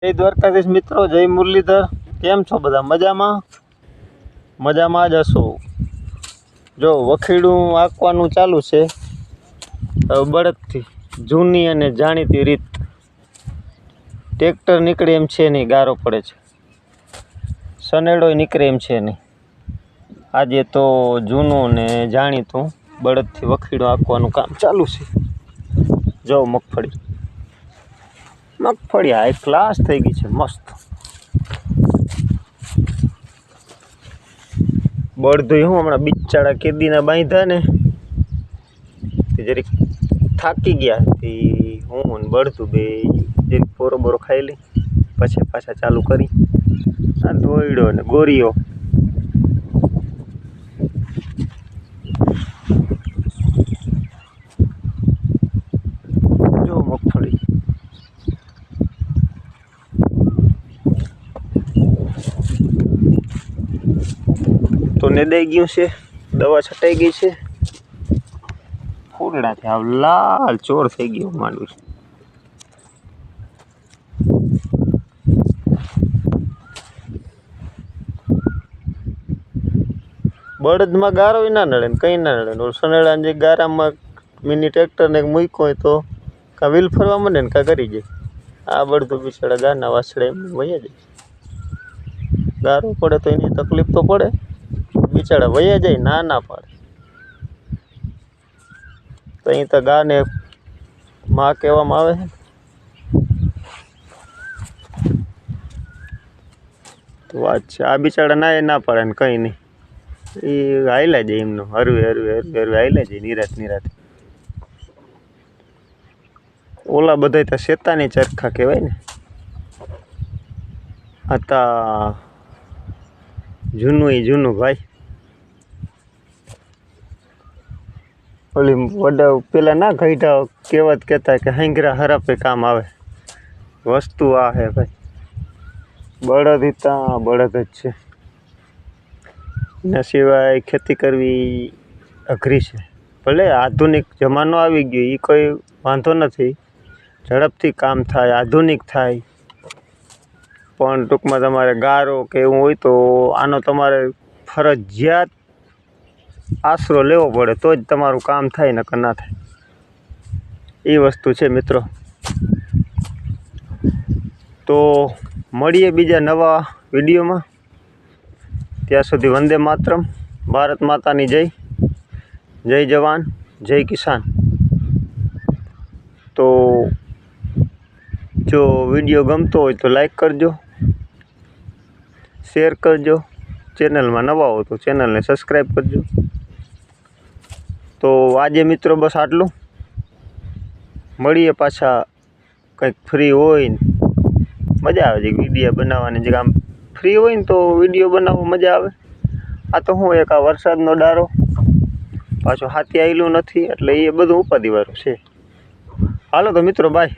જય દ્વારકાધીશ મિત્રો, જય મુરલીધર। કેમ છો બધા? મજામાં? મજામાં જ હશો। જો વખીડું આંકવાનું ચાલુ છે બળદથી। જૂની અને જાણીતી રીત। ટ્રેક્ટર નીકળે એમ છે નહીં, ગારો પડે છે। સનેડોય નીકળે એમ છે નહીં। આજે તો જૂનું ને જાણીતું બળદથી વખીડું આંકવાનું કામ ચાલુ છે। જો મગફળી હાઈ ક્લાસ થઈ ગઈ છે, મસ્ત। બળદું હું હમણાં બિચારા કેદીના બાંધ્યા ને તે જરીક થાકી ગયા હતી। હું ને બળદું બે જરીક પોરો બોરો ખાઈ લઈ પછી પાછા ચાલુ કરી। આ દોયડો ને ગોરીઓ જો મગફળી તો નેદાઈ ગયું છે, દવા છટાઈ ગઈ છે। ફૂલડાથી આવ લાલ ચોર થઈ ગયું માંડવી। બળદમાં ગારો ના નડે ને કંઈ ના નડે। સનેડાને જે ગારામાં મિની ટ્રેક્ટરને મૂક્યો હોય તો કાં વ્હીલ ફરવા માંડે ને કાં કરી જાય। આ બળદું બિચારા ગારના વાસળે એમ વયા જાય। ગારો પડે તો એની તકલીફ તો પડે, બિચારા વયા જાય, ના પાડે તો અહીં તો ગાને માં કહેવામાં આવે છે। તો વાત છે, આ બિચારા ના પાડે ને કંઈ નહીં, એ હાલ્યા જાય એમનું હરવે હાલ્યા જાય નિરાત। ઓલા બધા તો શેતાની ચરખા કહેવાય ને। આ તા જૂનું ભાઈ। ઓલી વડા પેલા ના ઘઈઢા કહેવત કહેતા કે હાંગરા હરાપે કામ આવે। વસ્તુ આ હે ભાઈ, બળદ હતા બળદ જ છે। એના સિવાય ખેતી કરવી અઘરી છે। ભલે આધુનિક જમાનો આવી ગયો એ કોઈ વાંધો નથી, ઝડપથી કામ થાય, આધુનિક થાય, પણ ટૂંકમાં તમારે ગારો કે એવું હોય તો આનો તમારે ફરજિયાત આશરો લેવો પડે તો જ તમારું કામ થાય, નકર ના થાય। એ વસ્તુ છે મિત્રો। તો મળીએ બીજા નવા વિડીયોમાં। ત્યાં સુધી વંદે માતરમ, ભારત માતાની જય, જય જવાન જય કિસાન। તો જો વિડીયો ગમતો હોય તો લાઈક કરજો, શેર કરજો, ચેનલમાં નવા હો તો ચેનલને સબસ્ક્રાઈબ કરજો। તો આજે મિત્રો બસ આટલું। મળીએ પાછા કંઈક ફ્રી હોય ને, મજા આવે છે વિડીયો બનાવવાની। જે આમ ફ્રી હોય ને તો વિડીયો બનાવવો મજા આવે। આ તો હું એક આ વરસાદનો ડારો પાછો હાથી આવેલું નથી એટલે એ બધું ઉપાધિવાળું છે। હાલો તો મિત્રો, બાય।